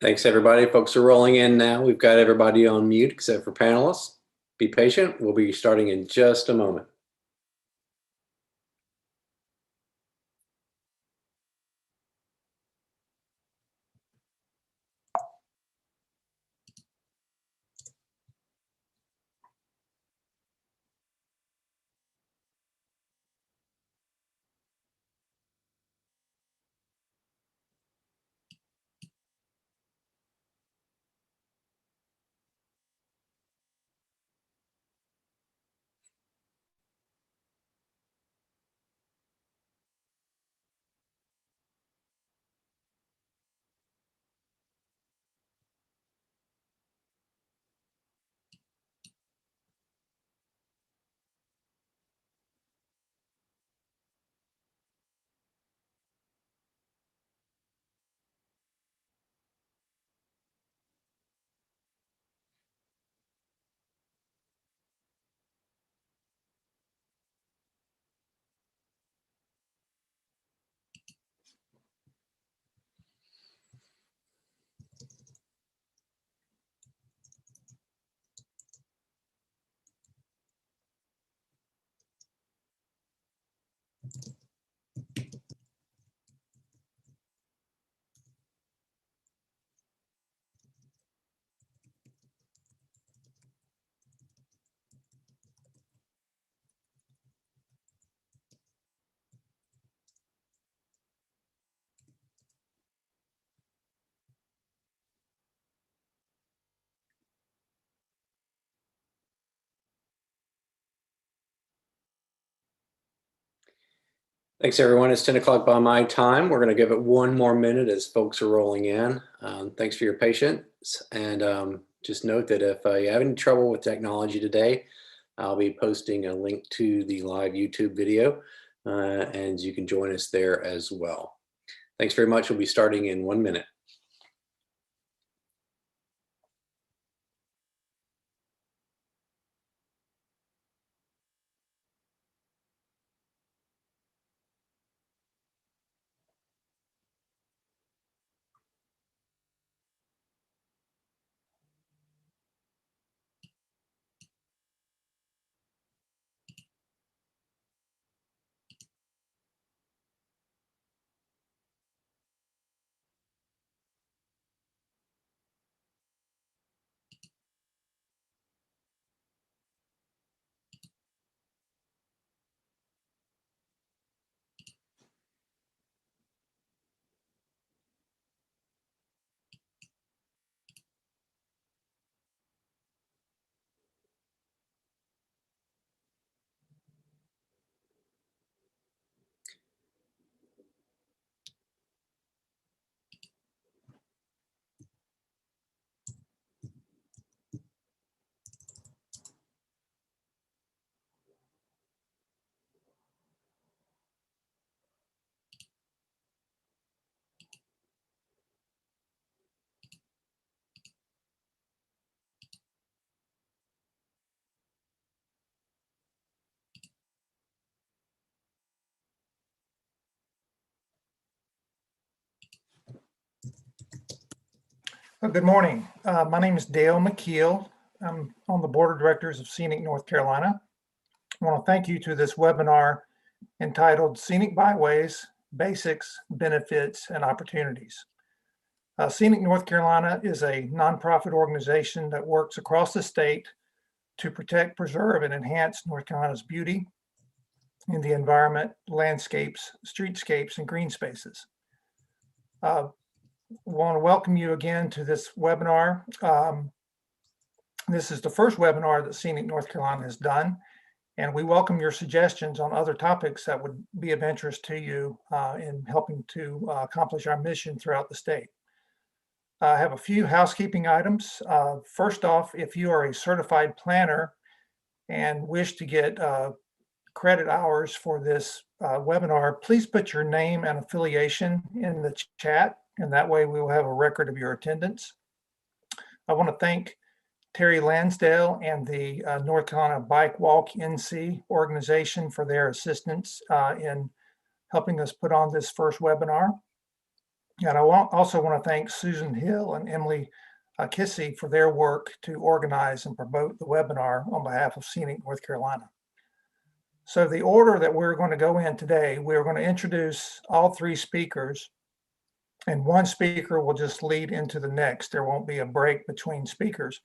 Thanks, everybody. Folks are rolling in now. We've got everybody on mute except for panelists. Be patient. We'll be starting in just a moment. Thanks, everyone. It's 10 o'clock by my time. We're going to give it one more minute as folks are rolling in. Thanks for your patience. And just note that if you have any trouble with technology today, I'll be posting a link to the live YouTube video, and you can join us there as well. Thanks very much. We'll be starting in 1 minute. Well, good morning. My name is Dale Mckeel. I'm on the board of directors of Scenic North Carolina. I want to thank you to this webinar entitled Scenic Byways, Basics, Benefits, and Opportunities. Scenic North Carolina is a nonprofit organization that works across the state to protect, preserve, and enhance North Carolina's beauty in the environment, landscapes, streetscapes, and green spaces. Want to welcome you again to this webinar. This is the first webinar that Scenic North Carolina has done, and we welcome your suggestions on other topics that would be of interest to you in helping to accomplish our mission throughout the state. I have a few housekeeping items. First off, if you are a certified planner and wish to get credit hours for this webinar, please put your name and affiliation in the chat, and that way we will have a record of your attendance. I want to thank Terry Lansdale and the North Carolina Bike Walk NC organization for their assistance in helping us put on this first webinar. And I also want to thank Susan Hill and Emily Kissy for their work to organize and promote the webinar on behalf of Scenic North Carolina. So the order that we're going to go in today, we're going to introduce all three speakers, and one speaker will just lead into the next. There won't be a break between speakers.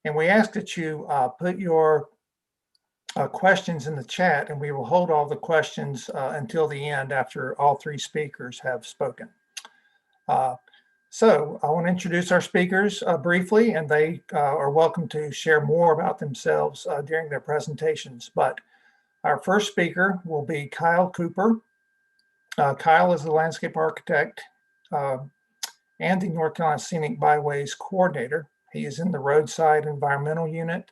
And we ask that you put your questions in the chat, and we will hold all the questions until the end after all three speakers have spoken. So I want to introduce our speakers briefly, and they are welcome to share more about themselves during their presentations. But our first speaker will be Kyle Cooper. Kyle is the landscape architect and the North Carolina Scenic Byways coordinator. He is in the roadside environmental unit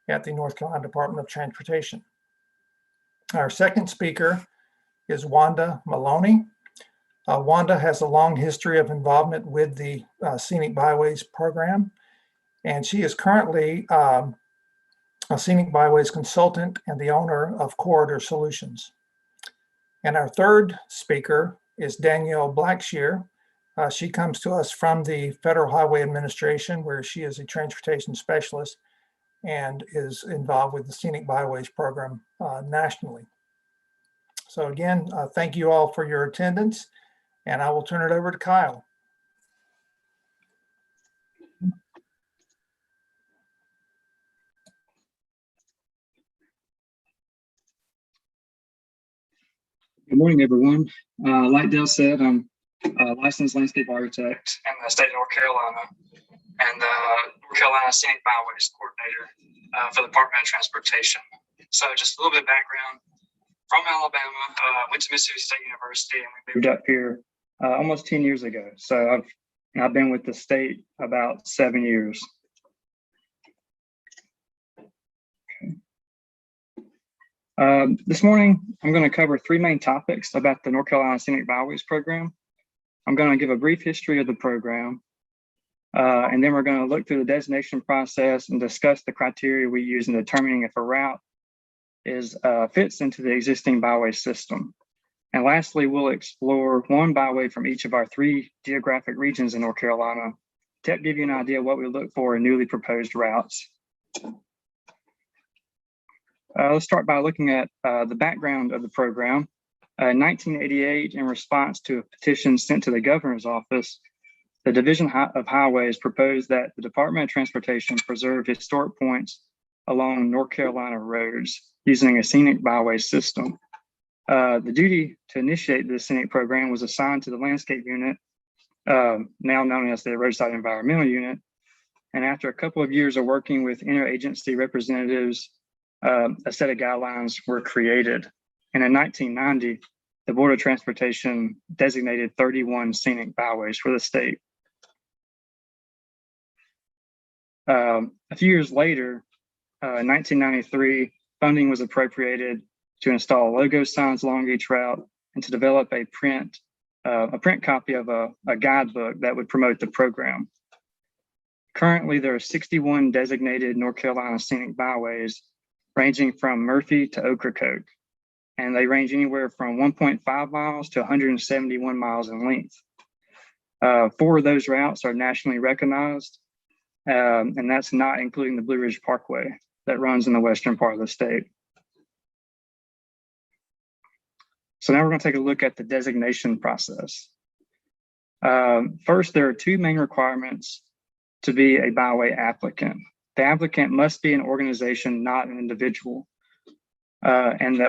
at the North Carolina Department of Transportation. Our second speaker is Wanda Maloney. Wanda has a long history of involvement with the Scenic Byways program, and she is currently a Scenic Byways consultant and the owner of Corridor Solutions. And our third speaker is Danielle Blackshear. She comes to us from the Federal Highway Administration, where she is a transportation specialist and is involved with the Scenic Byways program nationally. So again, thank you all for your attendance, and I will turn it over to Kyle. Good morning, everyone. Like Dale said, I'm a licensed landscape architect in the state of North Carolina and the North Carolina Scenic Byways coordinator for the Department of Transportation. So just a little bit of background. From Alabama, went to Mississippi State University, and we moved up here almost 10 years ago. So I've been with the state about 7 years. This morning, I'm going to cover three main topics about the North Carolina Scenic Byways program. I'm going to give a brief history of the program, and then we're going to look through the designation process and discuss the criteria we use in determining if a route fits into the existing byway system. And lastly, we'll explore one byway from each of our three geographic regions in North Carolina to help give you an idea of what we look for in newly proposed routes. Let's start by looking at the background of the program. In 1988, in response to a petition sent to the governor's office, the Division of Highways proposed that the Department of Transportation preserve historic points along North Carolina roads using a scenic byway system. The duty to initiate the scenic program was assigned to the landscape unit, now known as the roadside environmental unit. And after a couple of years of working with interagency representatives, a set of guidelines were created. And in 1990, the Board of Transportation designated 31 scenic byways for the state. A few years later, in 1993, funding was appropriated to install logo signs along each route and to develop a print copy of a guidebook that would promote the program. Currently, there are 61 designated North Carolina scenic byways ranging from Murphy to Ocracoke, and they range anywhere from 1.5 miles to 171 miles in length. 4 of those routes are nationally recognized, and that's not including the Blue Ridge Parkway that runs in the western part of the state. So now we're going to take a look at the designation process. First, there are 2 main requirements to be a byway applicant. The applicant must be an organization, not an individual. And the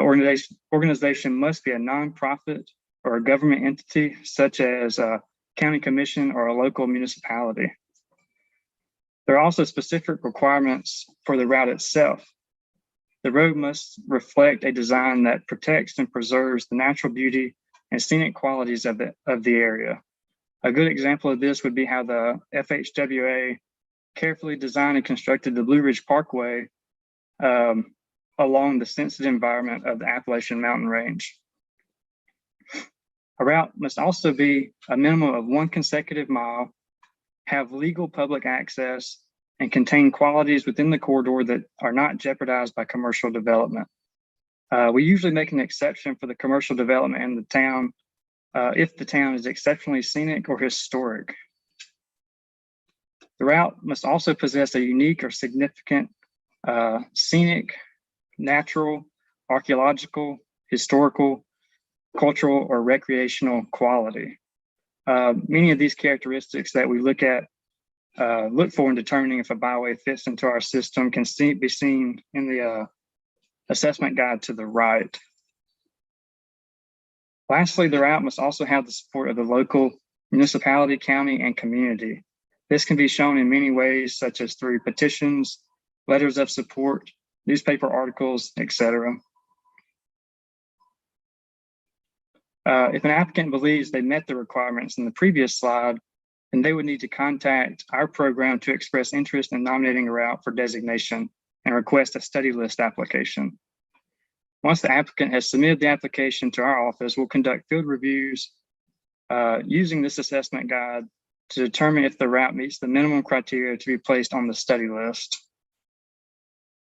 organization must be a nonprofit or a government entity, such as a county commission or a local municipality. There are also specific requirements for the route itself. The road must reflect a design that protects and preserves the natural beauty and scenic qualities of the area. A good example of this would be how the FHWA carefully designed and constructed the Blue Ridge Parkway along the sensitive environment of the Appalachian Mountain Range. A route must also be a minimum of 1 consecutive mile, have legal public access, and contain qualities within the corridor that are not jeopardized by commercial development. We usually make an exception for the commercial development in the town if the town is exceptionally scenic or historic. The route must also possess a unique or significant scenic, natural, archaeological, historical, cultural, or recreational quality. Many of these characteristics that we look for in determining if a byway fits into our system can be seen in the assessment guide to the right. Lastly, the route must also have the support of the local municipality, county, and community. This can be shown in many ways, such as through petitions, letters of support, newspaper articles, etc. If an applicant believes they met the requirements in the previous slide, then they would need to contact our program to express interest in nominating a route for designation and request a study list application. Once the applicant has submitted the application to our office, we'll conduct field reviews using this assessment guide to determine if the route meets the minimum criteria to be placed on the study list.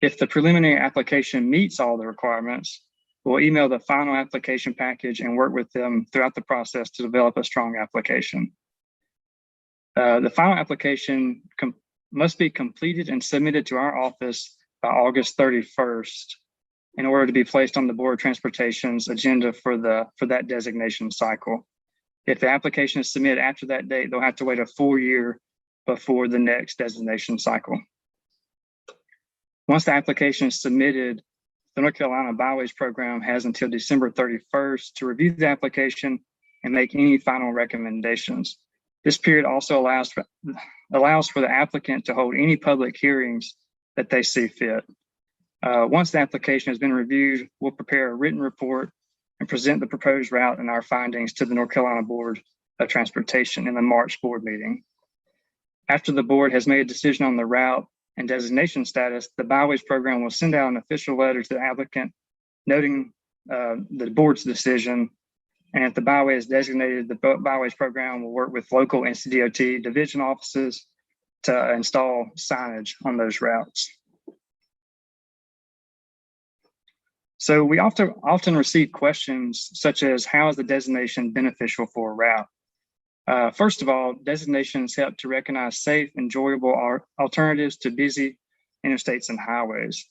If the preliminary application meets all the requirements, we'll email the final application package and work with them throughout the process to develop a strong application. The final application must be completed and submitted to our office by August 31st in order to be placed on the Board of Transportation's agenda for that designation cycle. If the application is submitted after that date, they'll have to wait a full year before the next designation cycle. Once the application is submitted, the North Carolina Byways Program has until December 31st to review the application and make any final recommendations. This period also allows for the applicant to hold any public hearings that they see fit. Once the application has been reviewed, we'll prepare a written report and present the proposed route and our findings to the North Carolina Board of Transportation in the March board meeting. After the board has made a decision on the route and designation status, the Byways Program will send out an official letter to the applicant noting the board's decision. And if the byway is designated, the Byways Program will work with local NCDOT division offices to install signage on those routes. So we often receive questions such as, how is the designation beneficial for a route? First of all, designations help to recognize safe, enjoyable alternatives to busy interstates and highways.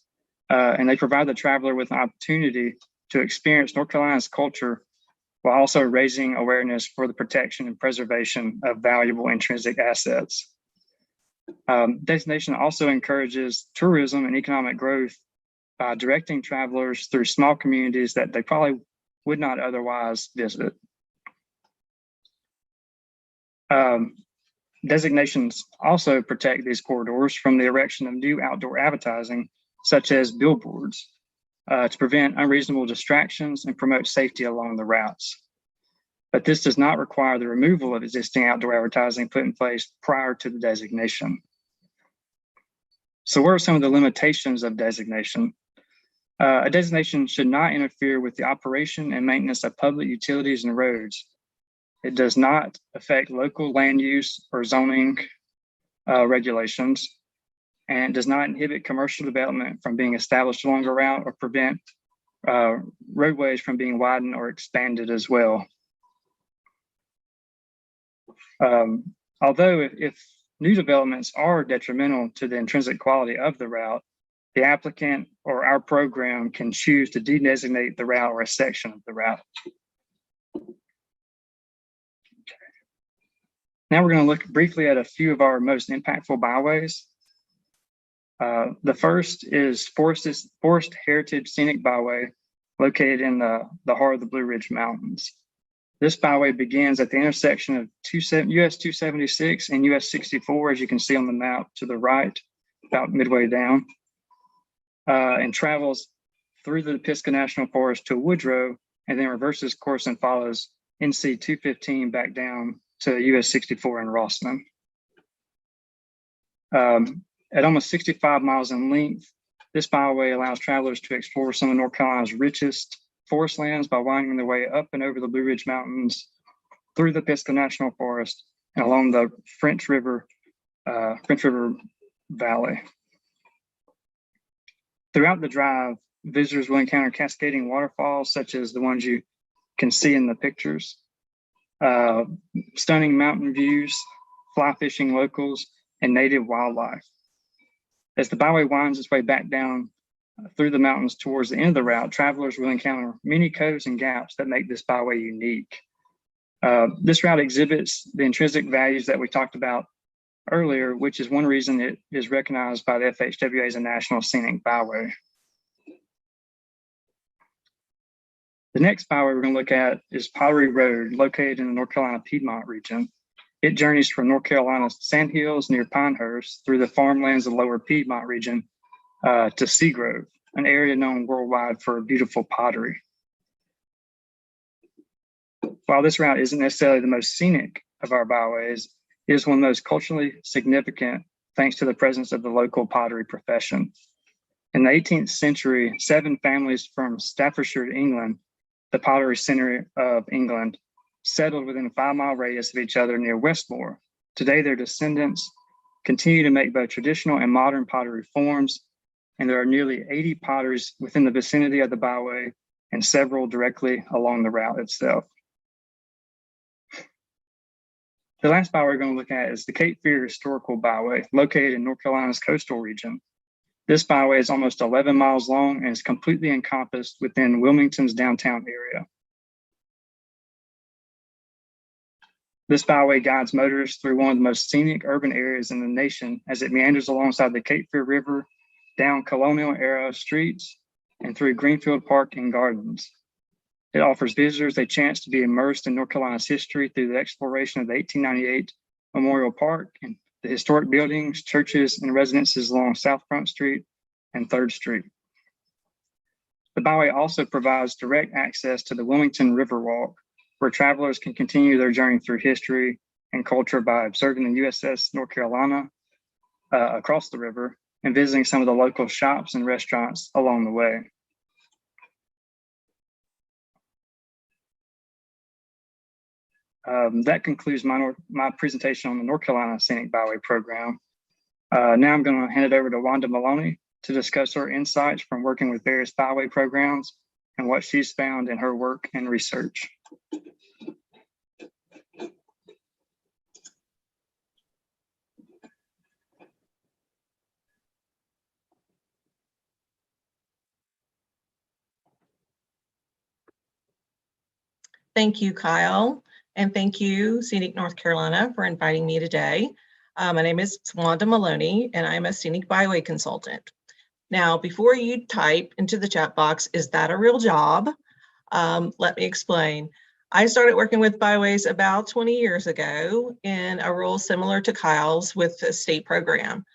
And they provide the traveler with an opportunity to experience North Carolina's culture while also raising awareness for the protection and preservation of valuable intrinsic assets. Designation also encourages tourism and economic growth by directing travelers through small communities that they probably would not otherwise visit. Designations also protect these corridors from the erection of new outdoor advertising, such as billboards, to prevent unreasonable distractions and promote safety along the routes. But this does not require the removal of existing outdoor advertising put in place prior to the designation. So what are some of the limitations of designation? A designation should not interfere with the operation and maintenance of public utilities and roads. It does not affect local land use or zoning regulations, and does not inhibit commercial development from being established along a route or prevent roadways from being widened or expanded as well. Although if new developments are detrimental to the intrinsic quality of the route, the applicant or our program can choose to de-designate the route or a section of the route. Now we're going to look briefly at a few of our most impactful byways. The first is Forest Heritage Scenic Byway, located in the heart of the Blue Ridge Mountains. This byway begins at the intersection of US 276 and US 64, as you can see on the map to the right, about midway down, and travels through the Pisgah National Forest to Woodrow, and then reverses course and follows NC 215 back down to US 64 in Rossman. At almost 65 miles in length, this byway allows travelers to explore some of North Carolina's richest forest lands by winding their way up and over the Blue Ridge Mountains, through the Pisgah National Forest, and along the French River Valley. Throughout the drive, visitors will encounter cascading waterfalls, such as the ones you can see in the pictures. stunning mountain views, fly fishing locals, and native wildlife. As the byway winds its way back down through the mountains towards the end of the route, travelers will encounter many coves and gaps that make this byway unique. This route exhibits the intrinsic values that we talked about earlier, which is one reason it is recognized by the FHWA as a National Scenic Byway. The next byway we're going to look at is Powery Road, located in the North Carolina Piedmont region. It journeys from North Carolina's Sandhills near Pinehurst through the farmlands of the lower Piedmont region to Seagrove, an area known worldwide for beautiful pottery. While this route isn't necessarily the most scenic of our byways, it is one of the most culturally significant thanks to the presence of the local pottery profession. In the 18th century, 7 families from Staffordshire, England, the pottery center of England, settled within a 5-mile radius of each other near Westmore. Today, their descendants continue to make both traditional and modern pottery forms, and there are nearly 80 potteries within the vicinity of the byway and several directly along the route itself. The last byway we're going to look at is the Cape Fear Historical Byway, located in North Carolina's coastal region. This byway is almost 11 miles long and is completely encompassed within Wilmington's downtown area. This byway guides motorists through one of the most scenic urban areas in the nation as it meanders alongside the Cape Fear River, down colonial era streets, and through Greenfield Park and Gardens. It offers visitors a chance to be immersed in North Carolina's history through the exploration of the 1898 Memorial Park and the historic buildings, churches, and residences along South Front Street and 3rd Street. The byway also provides direct access to the Wilmington Riverwalk, where travelers can continue their journey through history and culture by observing the USS North Carolina across the river and visiting some of the local shops and restaurants along the way. That concludes my presentation on the North Carolina Scenic Byway Program. Now I'm going to hand it over to Wanda Maloney to discuss her insights from working with various byway programs and what she's found in her work and research. Thank you, Kyle, and thank you, Scenic North Carolina, for inviting me today. My name is Wanda Maloney, and I'm a Scenic Byway consultant. Now, before you type into the chat box, is that a real job? Let me explain. I started working with byways about 20 years ago in a role similar to Kyle's with a state program.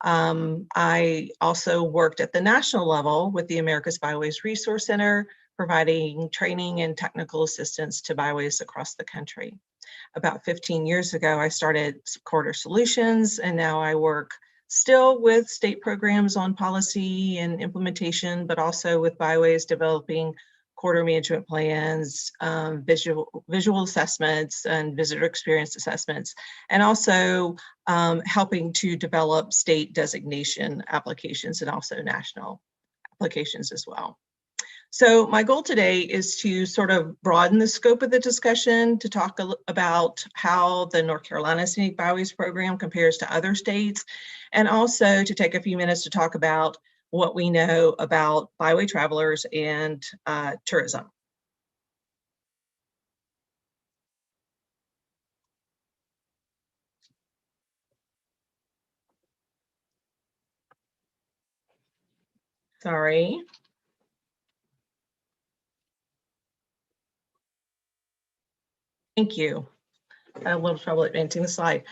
I also worked at the national level with the America's Byways Resource Center, providing training and technical assistance to byways across the country. About 15 years ago, I started Quarter Solutions, and now I work still with state programs on policy and implementation, but also with byways developing quarter management plans, visual assessments and visitor experience assessments, and also helping to develop state designation applications and also national applications as well. So my goal today is to sort of broaden the scope of the discussion to talk about how the North Carolina Scenic Byways Program compares to other states, and also to take a few minutes to talk about what we know about byway travelers and tourism. Sorry. Thank you. I had a little trouble advancing the slide.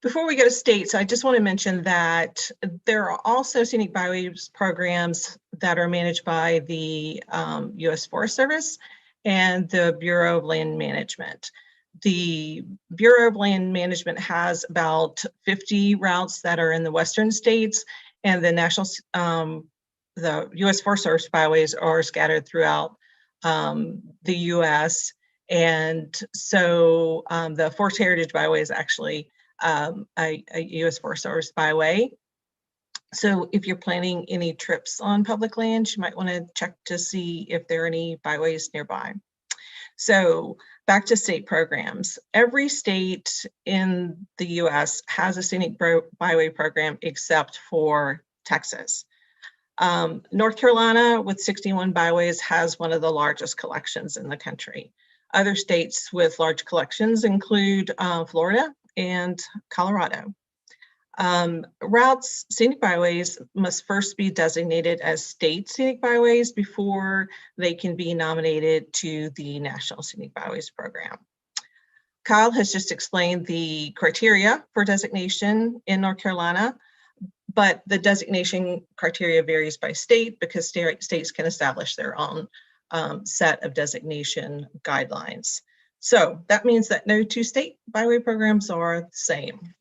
Before we go to states, I just want to mention that there are also Scenic Byways programs that are managed by the U.S. Forest Service and the Bureau of Land Management. The Bureau of Land Management has about 50 routes that are in the western states, and the the U.S. Forest Service byways are scattered throughout the U.S. And so the Forest Heritage Byway is actually a U.S. Forest Service byway. So if you're planning any trips on public land, you might want to check to see if there are any byways nearby. So back to state programs. Every state in the US has a scenic byway program except for Texas. North Carolina, with 61 byways, has one of the largest collections in the country. Other states with large collections include Florida and Colorado. Scenic byways must first be designated as state scenic byways before they can be nominated to the National Scenic Byways Program. Kyle has just explained the criteria for designation in North Carolina, but the designation criteria varies by state because states can establish their own set of designation guidelines. So that means that no two state byway programs are the same.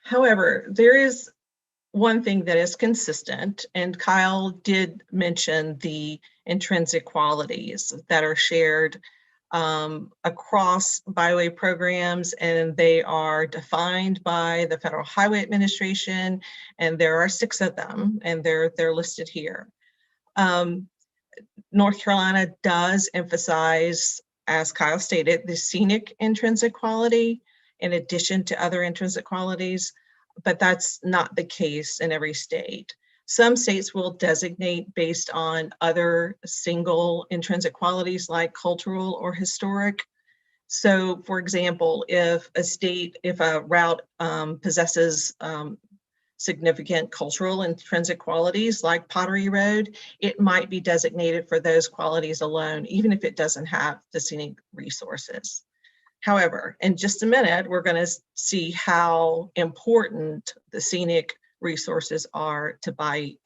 However, there is one thing that is consistent, and Kyle did mention the intrinsic qualities that are shared across byway programs, and they are defined by the Federal Highway Administration, and there are 6 of them, and they're listed here. North Carolina does emphasize, as Kyle stated, the scenic intrinsic quality in addition to other intrinsic qualities, but that's not the case in every state. Some states will designate based on other single intrinsic qualities like cultural or historic. So for example, if a route possesses significant cultural intrinsic qualities like Powery Road, it might be designated for those qualities alone, even if it doesn't have the scenic resources. However, in just a minute, we're going to see how important the scenic resources are to byway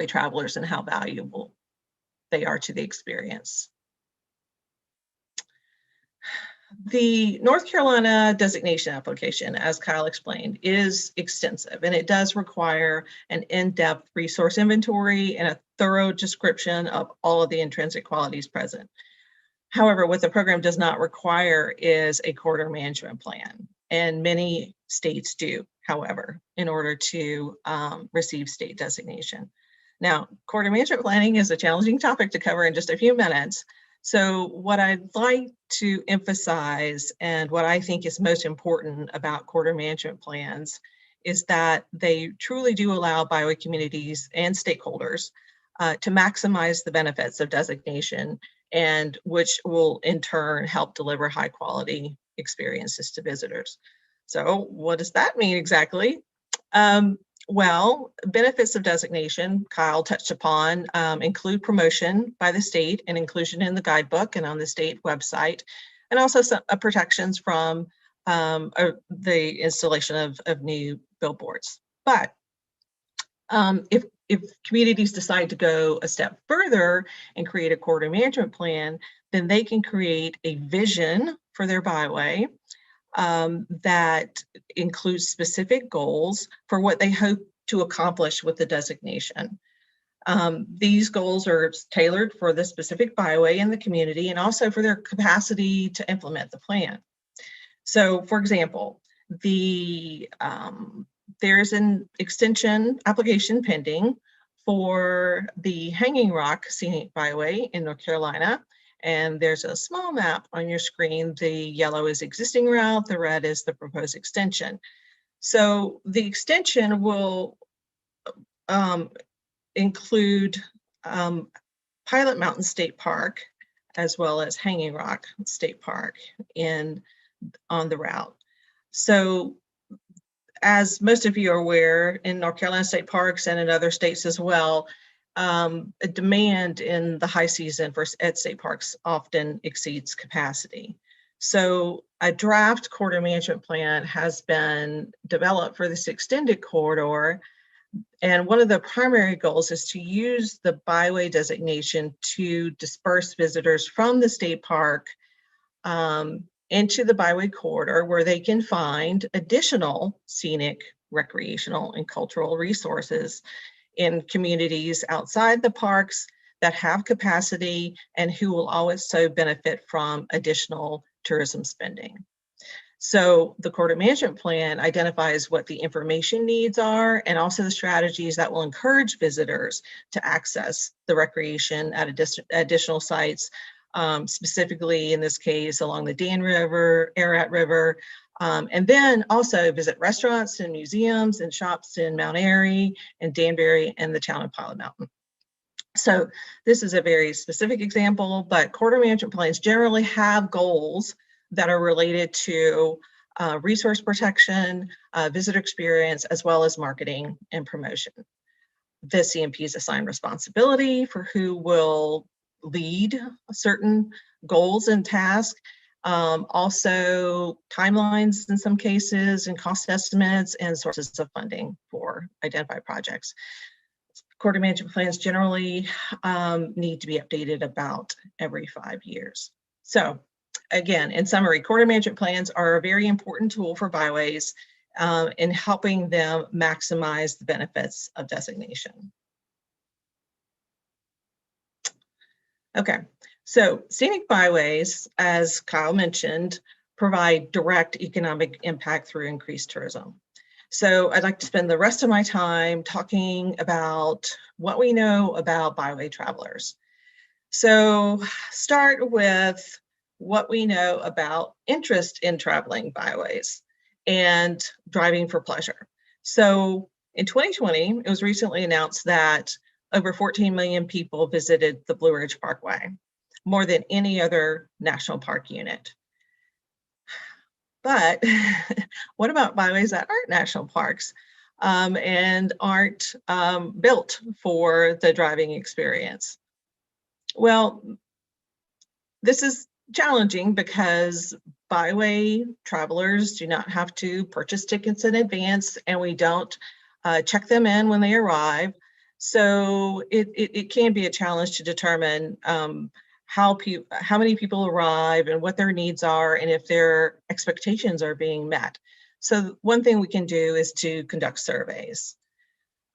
travelers and how valuable they are to the experience. The North Carolina designation application, as Kyle explained, is extensive, and it does require an in-depth resource inventory and a thorough description of all of the intrinsic qualities present. However, what the program does not require is a corridor management plan, and many states do, however, in order to receive state designation. Now, corridor management planning is a challenging topic to cover in just a few minutes. So what I'd like to emphasize and what I think is most important about corridor management plans is that they truly do allow byway communities and stakeholders to maximize the benefits of designation, and which will in turn help deliver high quality experiences to visitors. So what does that mean exactly? Well, benefits of designation, Kyle touched upon, include promotion by the state and inclusion in the guidebook and on the state website, and also some protections from the installation of new billboards. But if communities decide to go a step further and create a corridor management plan, then they can create a vision for their byway that includes specific goals for what they hope to accomplish with the designation. These goals are tailored for the specific byway in the community and also for their capacity to implement the plan. So for example, there's an extension application pending for the Hanging Rock Scenic Byway in North Carolina. And there's a small map on your screen. The yellow is existing route, the red is the proposed extension. So the extension will include Pilot Mountain State Park as well as Hanging Rock State Park on the route. So as most of you are aware, in North Carolina state parks and in other states as well, a demand in the high season at state parks often exceeds capacity. So a draft corridor management plan has been developed for this extended corridor. And one of the primary goals is to use the byway designation to disperse visitors from the state park into the byway corridor, where they can find additional scenic, recreational, and cultural resources in communities outside the parks that have capacity and who will also benefit from additional tourism spending. So the corridor management plan identifies what the information needs are and also the strategies that will encourage visitors to access the recreation at additional sites, specifically in this case along the Dan River, Ararat River, and then also visit restaurants and museums and shops in Mount Airy and Danbury and the town of Pilot Mountain. So this is a very specific example, but corridor management plans generally have goals that are related to resource protection, visitor experience, as well as marketing and promotion. The CMPs assign responsibility for who will lead certain goals and tasks, also timelines in some cases, and cost estimates and sources of funding for identified projects. Corridor management plans generally need to be updated about every 5 years. So again, in summary, corridor management plans are a very important tool for byways in helping them maximize the benefits of designation. Okay, so scenic byways, as Kyle mentioned, provide direct economic impact through increased tourism. So I'd like to spend the rest of my time talking about what we know about byway travelers. So start with what we know about interest in traveling byways and driving for pleasure. So in 2020, it was recently announced that over 14 million people visited the Blue Ridge Parkway, more than any other national park unit. But what about byways that aren't national parks and aren't built for the driving experience? Well, this is challenging because byway travelers do not have to purchase tickets in advance, and we don't check them in when they arrive. So it can be a challenge to determine how many people arrive and what their needs are and if their expectations are being met. So one thing we can do is to conduct surveys.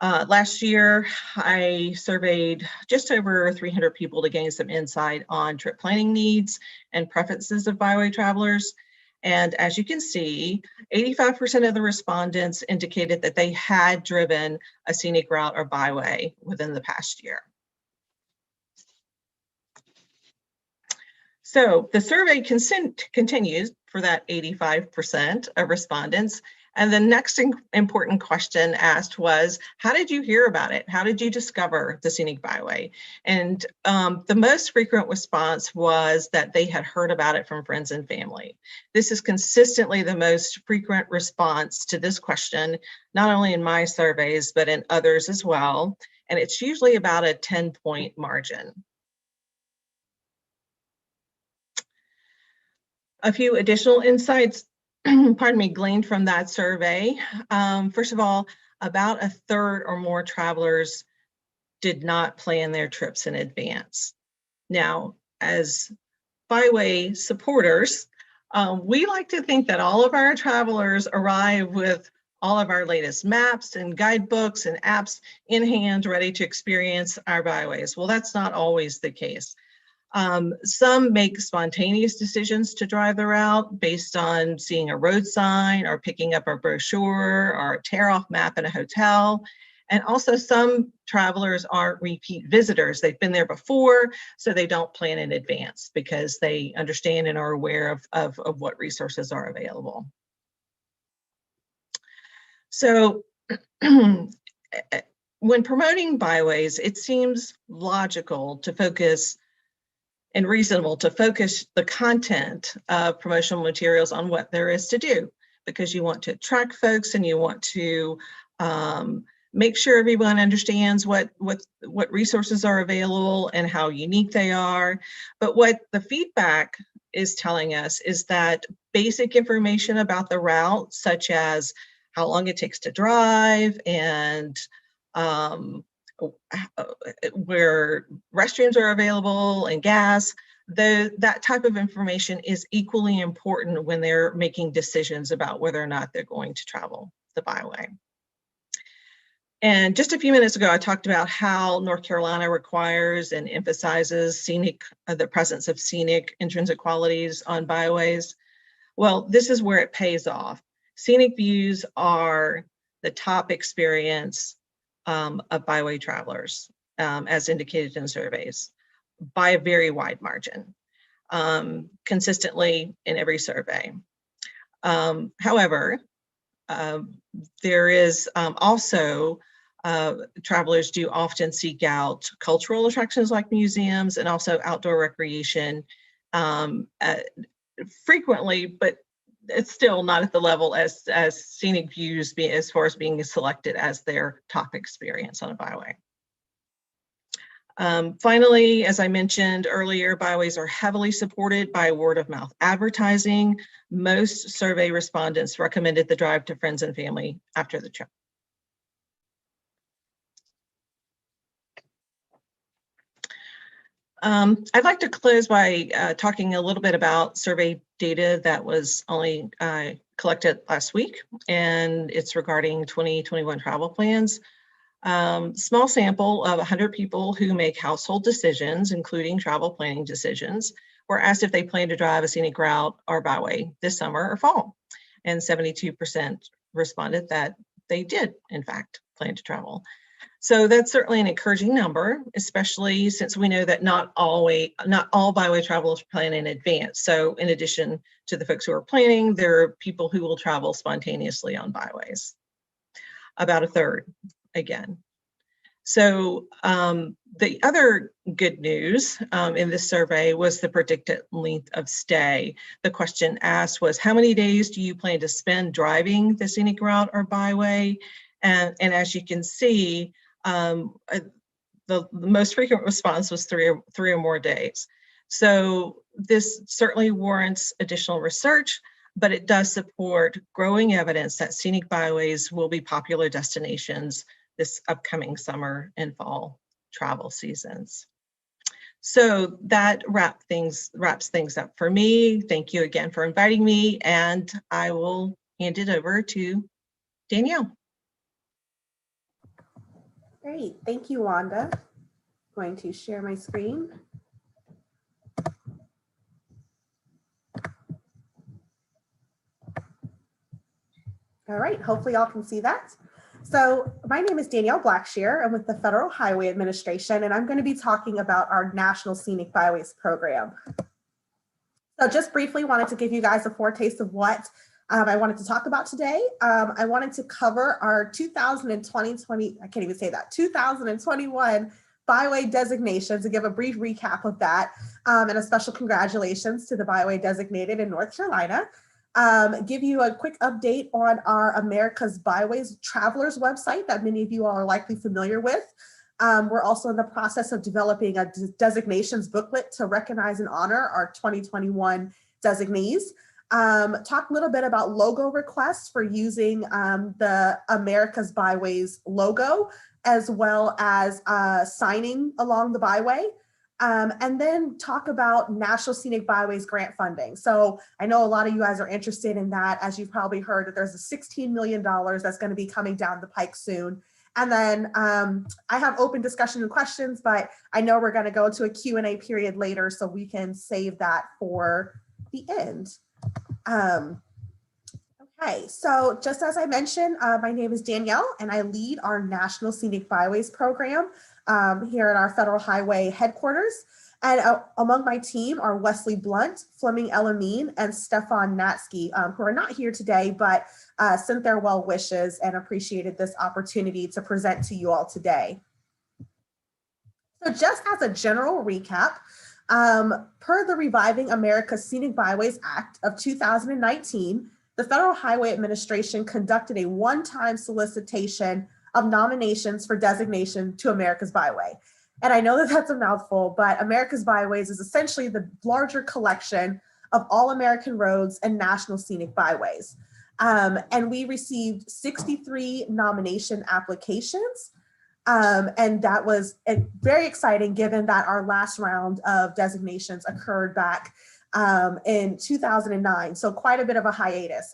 Last year, I surveyed just over 300 people to gain some insight on trip planning needs and preferences of byway travelers. And as you can see, 85% of the respondents indicated that they had driven a scenic route or byway within the past year. So the survey continues for that 85% of respondents. And the next important question asked was, how did you hear about it? How did you discover the scenic byway? And the most frequent response was that they had heard about it from friends and family. This is consistently the most frequent response to this question, not only in my surveys, but in others as well. And it's usually about a 10-point margin. A few additional insights pardon me, gleaned from that survey. First of all, about a third or more travelers did not plan their trips in advance. Now, as byway supporters, we like to think that all of our travelers arrive with all of our latest maps and guidebooks and apps in hand, ready to experience our byways. Well, that's not always the case. Some make spontaneous decisions to drive the route based on seeing a road sign or picking up a brochure or a tear-off map in a hotel. And also some travelers aren't repeat visitors. They've been there before, so they don't plan in advance because they understand and are aware of what resources are available. So when promoting byways, it seems logical to focus and reasonable to focus the content of promotional materials on what there is to do, because you want to attract folks and you want to make sure everyone understands what resources are available and how unique they are. But what the feedback is telling us is that basic information about the route, such as how long it takes to drive and where restrooms are available and gas, that type of information is equally important when they're making decisions about whether or not they're going to travel the byway. And just a few minutes ago, I talked about how North Carolina requires and emphasizes the presence of scenic intrinsic qualities on byways. Well, this is where it pays off. Scenic views are the top experience of byway travelers, as indicated in surveys, by a very wide margin, consistently in every survey. However, there is also, travelers do often seek out cultural attractions like museums and also outdoor recreation frequently, but it's still not at the level as scenic views as far as being selected as their top experience on a byway. Finally, as I mentioned earlier, byways are heavily supported by word of mouth advertising. Most survey respondents recommended the drive to friends and family after the trip. I'd like to close by talking a little bit about survey data that was only collected last week, and it's regarding 2021 travel plans. Small sample of 100 people who make household decisions, including travel planning decisions, were asked if they plan to drive a scenic route or byway this summer or fall. And 72% responded that they did, in fact, plan to travel. So that's certainly an encouraging number, especially since we know that not all byway travelers plan in advance. So in addition to the folks who are planning, there are people who will travel spontaneously on byways. About a third, again. So the other good news in this survey was the predicted length of stay. The question asked was, how many days do you plan to spend driving the scenic route or byway? And as you can see, the most frequent response was three or more days. So this certainly warrants additional research, but it does support growing evidence that scenic byways will be popular destinations this upcoming summer and fall travel seasons. So that wraps things up for me. Thank you again for inviting me, and I will hand it over to Danielle. Great, thank you, Wanda. I'm going to share my screen. All right, hopefully y'all can see that. So my name is Danielle Blackshear. I'm with the Federal Highway Administration, and I'm going to be talking about our National Scenic Byways Program. So just briefly wanted to give you guys a foretaste of what I wanted to talk about today. I wanted to cover our 2021 byway designations and give a brief recap of that, and a special congratulations to the byway designated in North Carolina. Give you a quick update on our America's Byways Travelers website that many of you all are likely familiar with. We're also in the process of developing a designations booklet to recognize and honor our 2021 designees. Talk a little bit about logo requests for using the America's Byways logo, as well as signing along the byway. And then talk about National Scenic Byways grant funding. So I know a lot of you guys are interested in that, as you've probably heard that there's a $16 million that's going to be coming down the pike soon. And then I have open discussion and questions, but I know we're going to go to a Q&A period later, so we can save that for the end. Okay, so just as I mentioned, my name is Danielle, and I lead our National Scenic Byways program here at our Federal Highway headquarters. And among my team are Wesley Blunt, Fleming Elamine, and Stefan Natsky, who are not here today, but sent their well wishes and appreciated this opportunity to present to you all today. So just as a general recap, per the Reviving America's Scenic Byways Act of 2019, the Federal Highway Administration conducted a one-time solicitation of nominations for designation to America's Byway. And I know that that's a mouthful, but America's Byways is essentially the larger collection of all American roads and national scenic byways. And we received 63 nomination applications. And that was very exciting, given that our last round of designations occurred back in 2009. So quite a bit of a hiatus.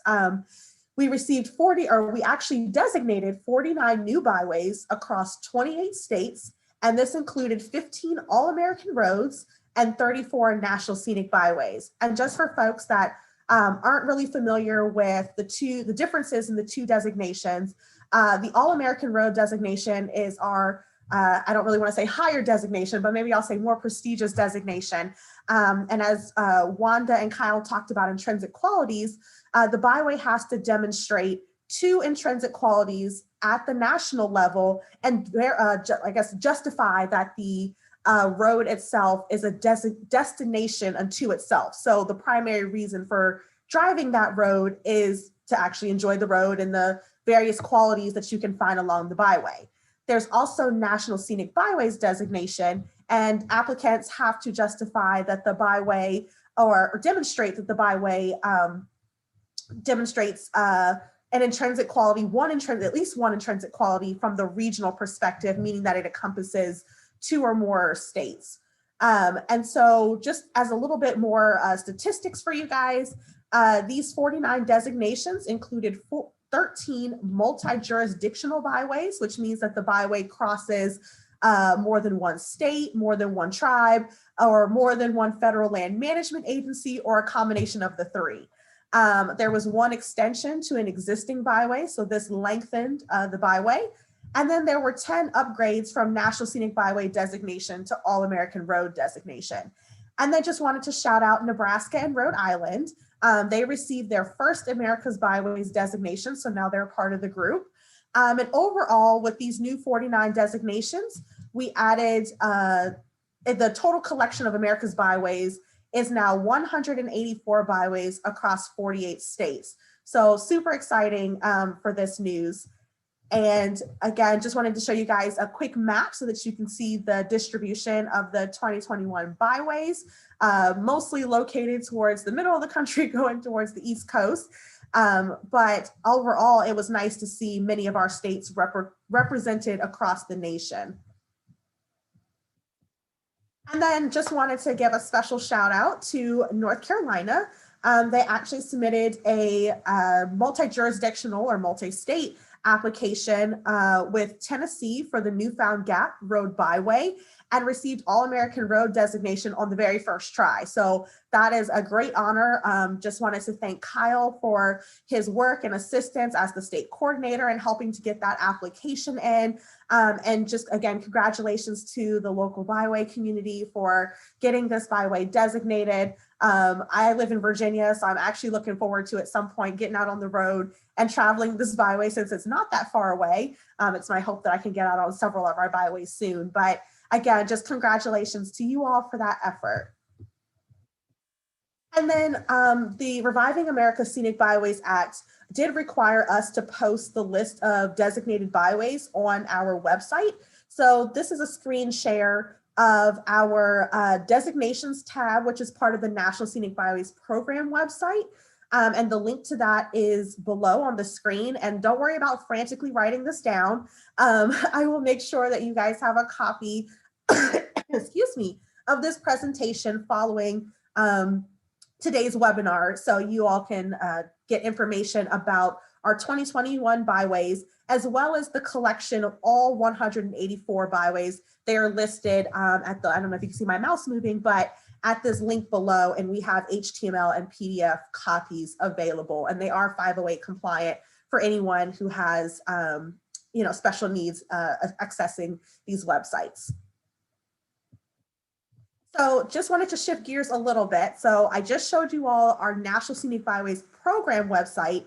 We received we actually designated 49 new byways across 28 states. And this included 15 all-American roads and 34 national scenic byways. And just for folks that aren't really familiar with the differences in the two designations, the All-American Road designation is our, I don't really want to say higher designation, but maybe I'll say more prestigious designation. And as Wanda and Kyle talked about intrinsic qualities, the byway has to demonstrate 2 intrinsic qualities at the national level and I guess justify that the road itself is a destination unto itself. So the primary reason for driving that road is to actually enjoy the road and the various qualities that you can find along the byway. There's also National Scenic Byways designation, and applicants have to justify that the byway or demonstrate that the byway demonstrates an intrinsic quality, at least one intrinsic quality from the regional perspective, meaning that it encompasses 2 or more states. And so just as a little bit more statistics for you guys, these 49 designations included 13 multi-jurisdictional byways, which means that the byway crosses more than one state, more than one tribe, or more than one federal land management agency, or a combination of the 3. There was 1 extension to an existing byway, so this lengthened the byway. And then there were 10 upgrades from National Scenic Byway designation to All-American Road designation. And then just wanted to shout out Nebraska and Rhode Island. They received their first America's Byways designation, so now they're part of the group. And overall, with these new 49 designations, we added the total collection of America's Byways is now 184 byways across 48 states. So super exciting for this news. And again, just wanted to show you guys a quick map so that you can see the distribution of the 2021 byways, mostly located towards the middle of the country, going towards the East Coast. But overall, it was nice to see many of our states represented across the nation. And then just wanted to give a special shout out to North Carolina. They actually submitted a multi-jurisdictional or multi-state application with Tennessee for the Newfound Gap Road Byway and received All-American Road designation on the very first try. So that is a great honor. Just wanted to thank Kyle for his work and assistance as the state coordinator and helping to get that application in. And just again, congratulations to the local byway community for getting this byway designated. I live in Virginia, so I'm actually looking forward to at some point getting out on the road and traveling this byway since it's not that far away. It's my hope that I can get out on several of our byways soon. But again, just congratulations to you all for that effort. And then the Reviving America's Scenic Byways Act did require us to post the list of designated byways on our website. So this is a screen share of our designations tab, which is part of the National Scenic Byways Program website. And the link to that is below on the screen. And don't worry about frantically writing this down. I will make sure that you guys have a copy, excuse me, of this presentation following today's webinar, so you all can get information about our 2021 byways, as well as the collection of all 184 byways. They are listed at the, I don't know if you can see my mouse moving, but at this link below, and we have HTML and PDF copies available, and they are 508 compliant for anyone who has special needs accessing these websites. So just wanted to shift gears a little bit. So I just showed you all our National Scenic Byways Program website,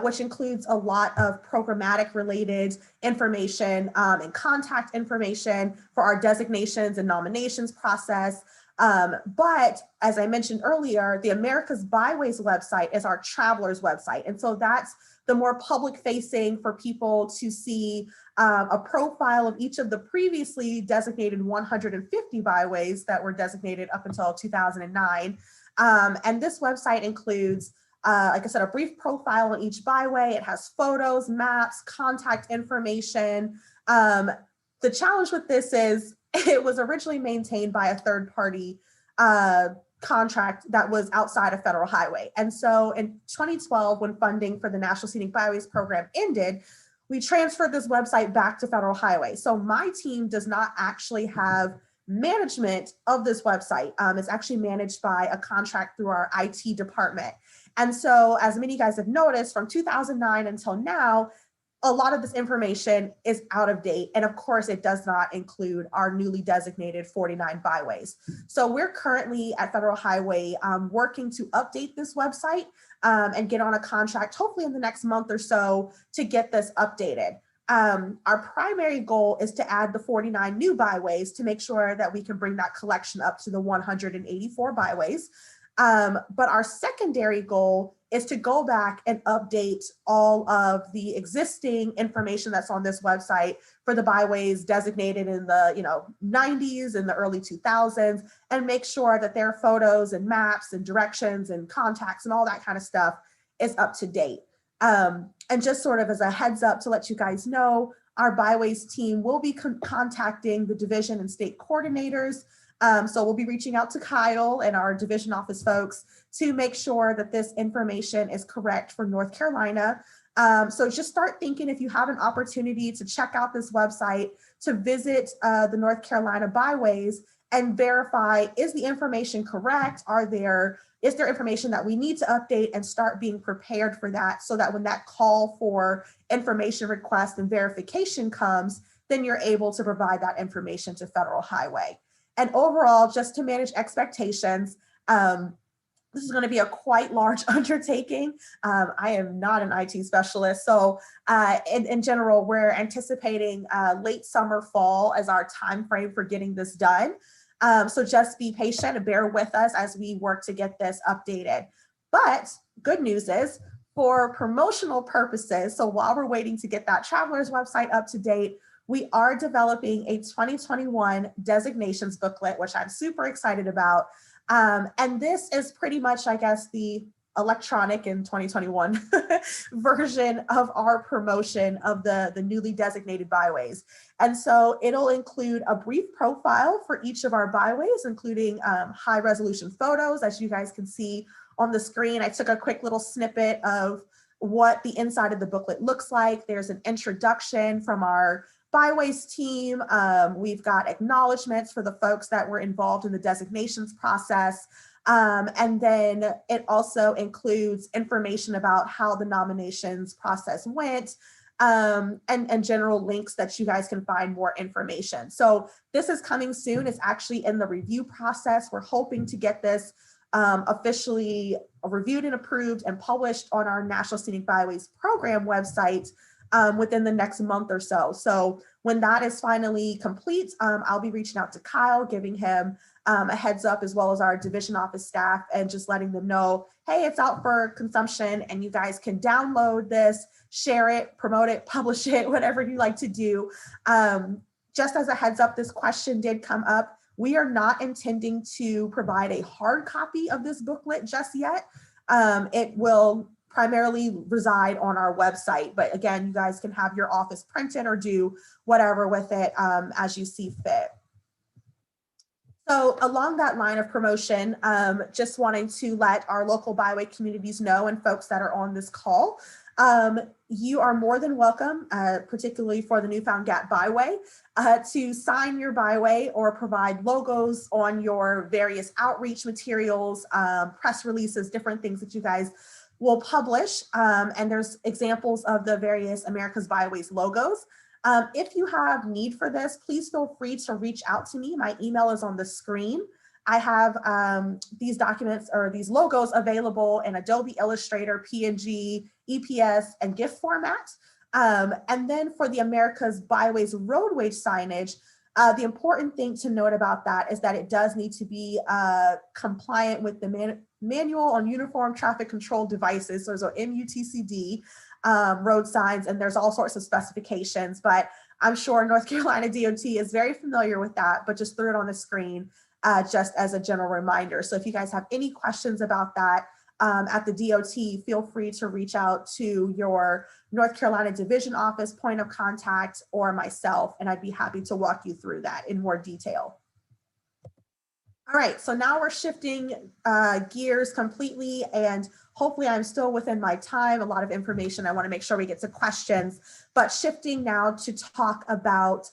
which includes a lot of programmatic related information and contact information for our designations and nominations process. But as I mentioned earlier, the America's Byways website is our travelers website. And so that's the more public facing for people to see a profile of each of the previously designated 150 byways that were designated up until 2009. And this website includes, like I said, a brief profile on each byway. It has photos, maps, contact information. The challenge with this is it was originally maintained by a third party contract that was outside of federal highway. And so in 2012, when funding for the National Scenic Byways program ended, we transferred this website back to federal highway. So my team does not actually have management of this website is actually managed by a contract through our IT department. And so, as many of you guys have noticed, from 2009 until now, a lot of this information is out of date. And of course, it does not include our newly designated 49 byways. So we're currently at Federal Highway working to update this website and get on a contract, hopefully in the next month or so, to get this updated. Our primary goal is to add the 49 new byways to make sure that we can bring that collection up to the 184 byways. But our secondary goal is to go back and update all of the existing information that's on this website for the byways designated in the 90s and the early 2000s, and make sure that their photos and maps and directions and contacts and all that kind of stuff is up to date. And just sort of as a heads up to let you guys know, our byways team will be contacting the division and state coordinators. So we'll be reaching out to Kyle and our division office folks to make sure that this information is correct for North Carolina. So just start thinking, if you have an opportunity to check out this website, to visit the North Carolina byways and verify, is the information correct? Is there information that we need to update, and start being prepared for that, so that when that call for information request and verification comes, then you're able to provide that information to Federal Highway. And overall, just to manage expectations, this is going to be a quite large undertaking. I am not an IT specialist. So in general, we're anticipating late summer, fall as our time frame for getting this done. So just be patient and bear with us as we work to get this updated. But good news is, for promotional purposes, so while we're waiting to get that traveler's website up to date, we are developing a 2021 Designations Booklet, which I'm super excited about. And this is pretty much, I guess, the electronic in 2021 version of our promotion of the newly designated byways. And so it'll include a brief profile for each of our byways, including high resolution photos, as you guys can see on the screen. I took a quick little snippet of what the inside of the booklet looks like. There's an introduction from our byways team. We've got acknowledgements for the folks that were involved in the designations process. And then it also includes information about how the nominations process went, and general links that you guys can find more information. So this is coming soon. It's actually in the review process. We're hoping to get this officially reviewed and approved and published on our National Scenic Byways Program website within the next month or so. So when that is finally complete, I'll be reaching out to Kyle, giving him a heads up, as well as our division office staff, and just letting them know, hey, it's out for consumption and you guys can download this, share it, promote it, publish it, whatever you like to do. Just as a heads up, this question did come up. We are not intending to provide a hard copy of this booklet just yet. It will primarily reside on our website, but again, you guys can have your office print it or do whatever with it as you see fit. So along that line of promotion, just wanting to let our local byway communities know, and folks that are on this call, you are more than welcome, particularly for the Newfound Gap Byway, to sign your byway or provide logos on your various outreach materials, press releases, different things that you guys will publish. And there's examples of the various America's Byways logos. If you have need for this, please feel free to reach out to me. My email is on the screen. I have these documents or these logos available in Adobe Illustrator, PNG, EPS, and GIF format. And then for the America's Byways roadway signage, the important thing to note about that is that it does need to be compliant with the Manual on Uniform Traffic Control Devices, so there's a MUTCD road signs, and there's all sorts of specifications, but I'm sure North Carolina DOT is very familiar with that, but just threw it on the screen just as a general reminder. So if you guys have any questions about that at the DOT, feel free to reach out to your North Carolina Division Office point of contact or myself, and I'd be happy to walk you through that in more detail. All right, so now we're shifting gears completely and hopefully I'm still within my time, a lot of information. I want to make sure we get to questions, but shifting now to talk about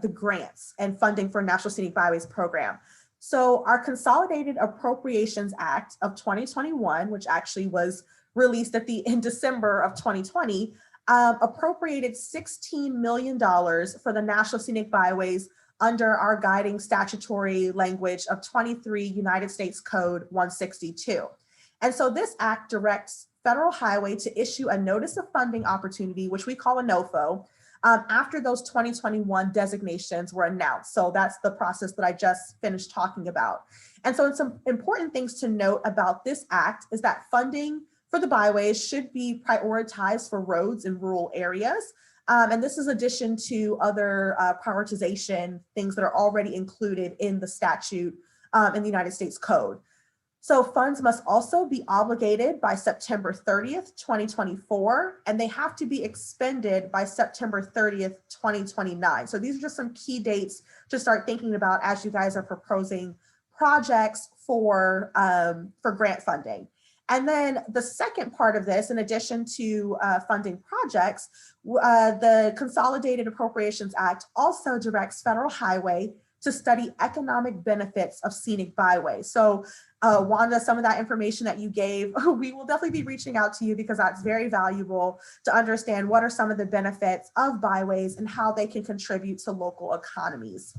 the grants and funding for National Scenic Byways Program. So our Consolidated Appropriations Act of 2021, which actually was released in December of 2020, appropriated $16 million for the National Scenic Byways under our guiding statutory language of 23 United States Code 162. And so this act directs Federal Highway to issue a notice of funding opportunity, which we call a NOFO, after those 2021 designations were announced. So that's the process that I just finished talking about. And so some important things to note about this act is that funding for the byways should be prioritized for roads in rural areas. And this is addition to other prioritization things that are already included in the statute in the United States Code. So funds must also be obligated by September 30th, 2024, and they have to be expended by September 30th, 2029. So these are just some key dates to start thinking about as you guys are proposing projects for grant funding. And then the second part of this, in addition to funding projects, the Consolidated Appropriations Act also directs Federal Highway to study economic benefits of scenic byways. So Wanda, some of that information that you gave, we will definitely be reaching out to you because that's very valuable to understand what are some of the benefits of byways and how they can contribute to local economies.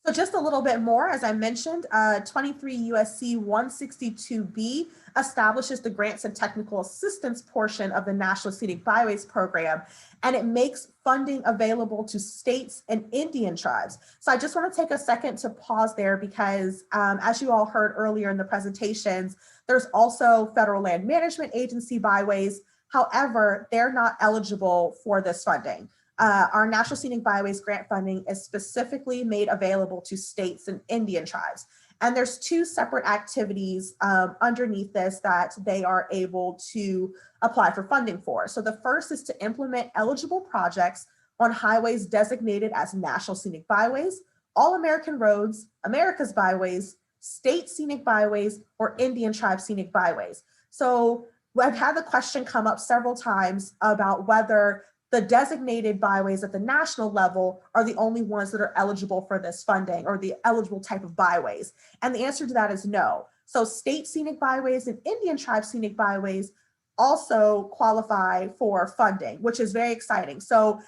So just a little bit more, as I mentioned, 23 USC 162B establishes the grants and technical assistance portion of the National Scenic Byways Program, and it makes funding available to states and Indian tribes. So I just want to take a second to pause there because as you all heard earlier in the presentations, there's also Federal Land Management Agency byways. However, they're not eligible for this funding. Our National Scenic Byways grant funding is specifically made available to states and Indian tribes. And there's two separate activities underneath this that they are able to apply for funding for. So the first is to implement eligible projects on highways designated as National Scenic Byways, All American Roads, America's Byways, State Scenic Byways, or Indian Tribe Scenic Byways. So I've had the question come up several times about whether the designated byways at the national level are the only ones that are eligible for this funding or the eligible type of byways. And the answer to that is no. So state scenic byways and Indian tribe scenic byways also qualify for funding, which is very exciting. So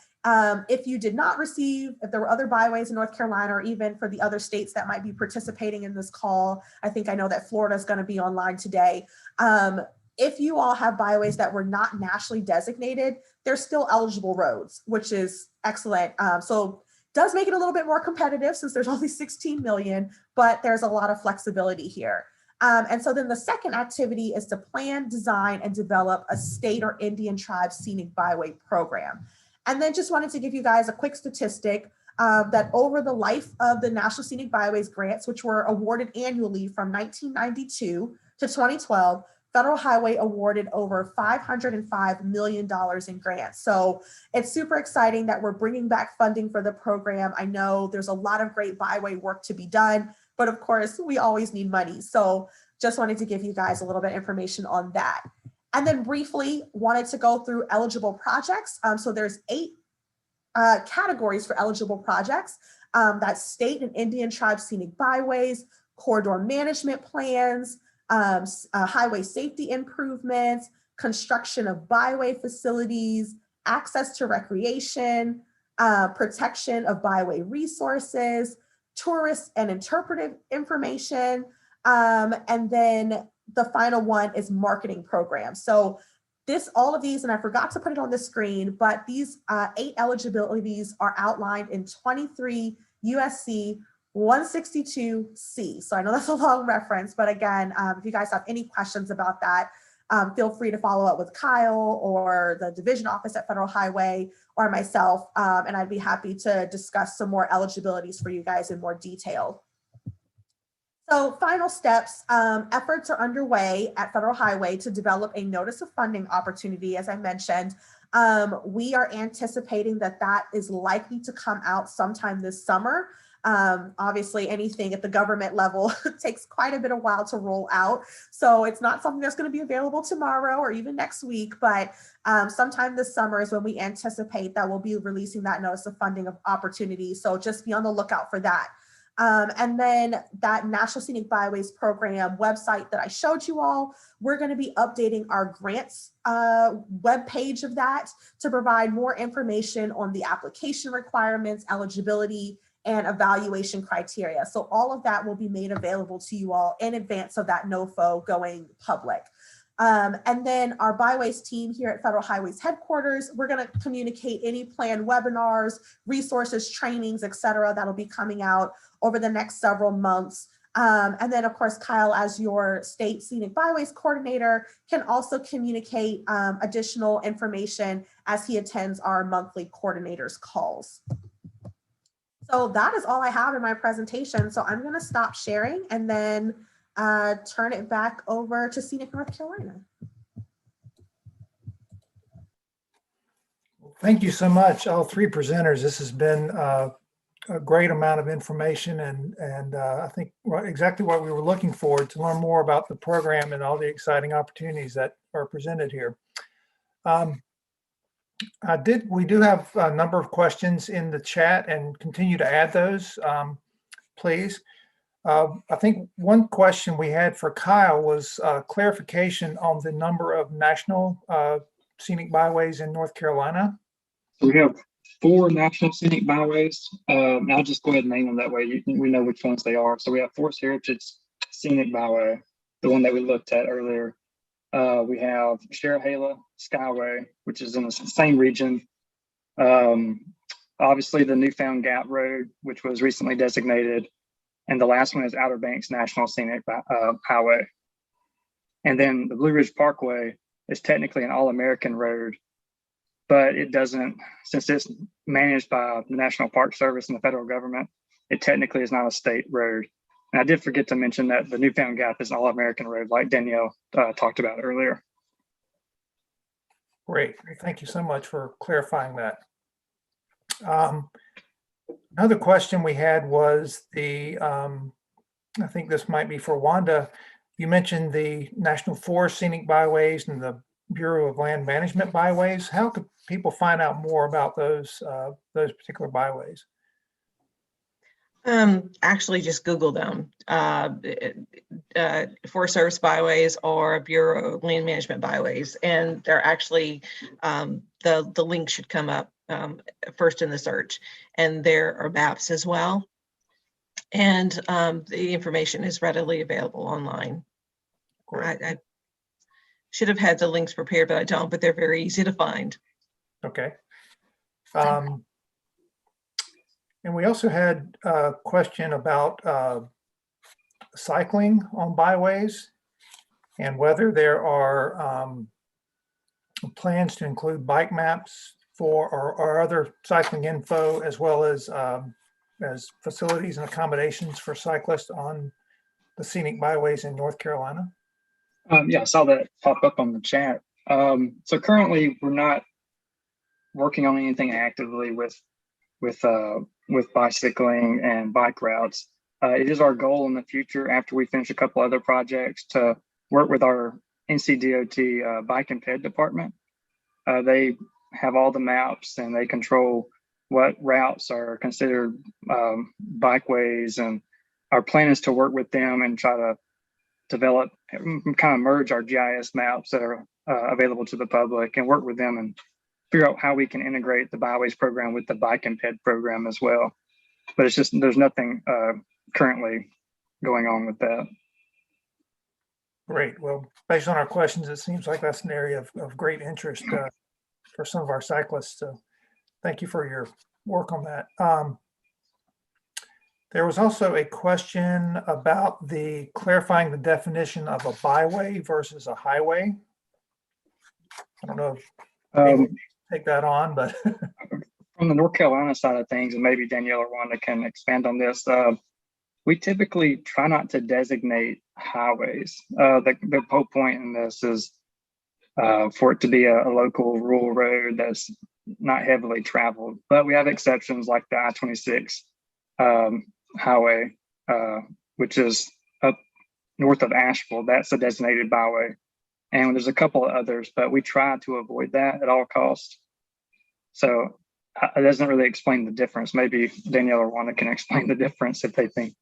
if you did not receive, if there were other byways in North Carolina or even for the other states that might be participating in this call, I know that Florida is going to be online today. If you all have byways that were not nationally designated, they're still eligible roads, which is excellent. So does make it a little bit more competitive since there's only 16 million, but there's a lot of flexibility here. And so then the second activity is to plan, design, and develop a state or Indian tribe scenic byway program. And then just wanted to give you guys a quick statistic that over the life of the National Scenic Byways grants, which were awarded annually from 1992 to 2012, Federal Highway awarded over $505 million in grants. So it's super exciting that we're bringing back funding for the program. I know there's a lot of great byway work to be done, but of course we always need money. So just wanted to give you guys a little bit of information on that. And then briefly wanted to go through eligible projects. So there's 8 categories for eligible projects. That's state and Indian tribe scenic byways, corridor management plans, highway safety improvements, construction of byway facilities, access to recreation, protection of byway resources, tourist and interpretive information, and then the final one is marketing programs. So all of these, and I forgot to put it on the screen, but these 8 eligibilities are outlined in 23 USC 162C. So I know that's a long reference, but again, if you guys have any questions about that, feel free to follow up with Kyle or the division office at Federal Highway or myself, and I'd be happy to discuss some more eligibilities for you guys in more detail. So final steps, efforts are underway at Federal Highway to develop a notice of funding opportunity. As I mentioned, we are anticipating that is likely to come out sometime this summer. Obviously, anything at the government level takes quite a bit of while to roll out. So it's not something that's going to be available tomorrow or even next week, but sometime this summer is when we anticipate that we'll be releasing that notice of funding of opportunity. So just be on the lookout for that. And then that National Scenic Byways Program website that I showed you all, we're going to be updating our grants web page of that to provide more information on the application requirements, eligibility, and evaluation criteria. So all of that will be made available to you all in advance of that NOFO going public. And then our Byways team here at Federal Highways headquarters, we're going to communicate any planned webinars, resources, trainings, et cetera, that'll be coming out over the next several months. And then, of course, Kyle, as your state Scenic Byways coordinator, can also communicate additional information as he attends our monthly coordinators calls. So that is all I have in my presentation. So I'm going to stop sharing and then turn it back over to Scenic North Carolina. Thank you so much, all three presenters. This has been a great amount of information and I think exactly what we were looking for to learn more about the program and all the exciting opportunities that are presented here. We do have a number of questions in the chat and continue to add those, please. I think one question we had for Kyle was clarification on the number of national scenic byways in North Carolina. We have 4 national scenic byways. I'll just go ahead and name them that way. We know which ones they are. So we have Forest Heritage Scenic Byway, the one that we looked at earlier. We have Sharahala Skyway, which is in the same region. Obviously, the Newfound Gap Road, which was recently designated. And the last one is Outer Banks National Scenic Highway. And then the Blue Ridge Parkway is technically an all-American road, but it doesn't, since it's managed by the National Park Service and the federal government, it technically is not a state road. And I did forget to mention that the Newfound Gap is an all-American road, like Danielle talked about earlier. Great, thank you so much for clarifying that. Another question we had was I think this might be for Wanda. You mentioned the National Forest Scenic Byways and the Bureau of Land Management Byways. How could people find out more about those particular byways? Actually, just Google them. Forest Service Byways or Bureau of Land Management Byways, and they're actually the link should come up first in the search, and there are maps as well, and the information is readily available online. I should have had the links prepared, but I don't, but they're very easy to find. Okay. And we also had a question about cycling on byways and whether there are plans to include bike maps for or other cycling info, as well as facilities and accommodations for cyclists on the scenic byways in North Carolina. Yeah, I saw that pop up on the chat. So currently we're not working on anything actively with bicycling and bike routes. It is our goal in the future, after we finish a couple other projects, to work with our NCDOT bike and ped department. They have all the maps and they control what routes are considered bikeways, and our plan is to work with them and try to develop, kind of merge our GIS maps that are available to the public and work with them and figure out how we can integrate the byways program with the bike and ped program as well. But it's just, there's nothing currently going on with that. Great. Well, based on our questions, it seems like that's an area of great interest for some of our cyclists. So thank you for your work on that. There was also a question about clarifying the definition of a byway versus a highway. I don't know if take that on, but from the North Carolina side of things, and maybe Danielle or Wanda can expand on this, we typically try not to designate highways. The whole point in this is for it to be a local rural road that's not heavily traveled, but we have exceptions like the I-26 highway, which is up north of Asheville. That's a designated byway. And there's a couple of others, but we try to avoid that at all costs. So it doesn't really explain the difference. Maybe Danielle or Wanda can explain the difference if they think.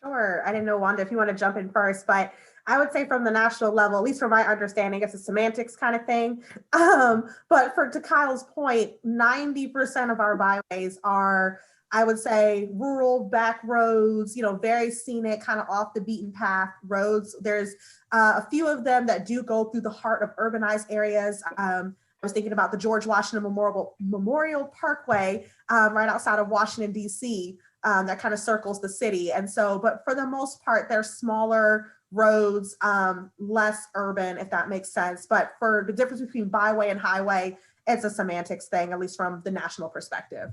Sure. I didn't know, Wanda, if you want to jump in first, but I would say from the national level, at least from my understanding, it's a semantics kind of thing. But to Kyle's point, 90% of our byways are, I would say, rural back roads, very scenic, kind of off the beaten path roads. There's a few of them that do go through the heart of urbanized areas. I was thinking about the George Washington Memorial Parkway right outside of Washington, D.C. That kind of circles the city. And so, but for the most part, they're smaller roads, less urban, if that makes sense. But for the difference between byway and highway, it's a semantics thing, at least from the national perspective.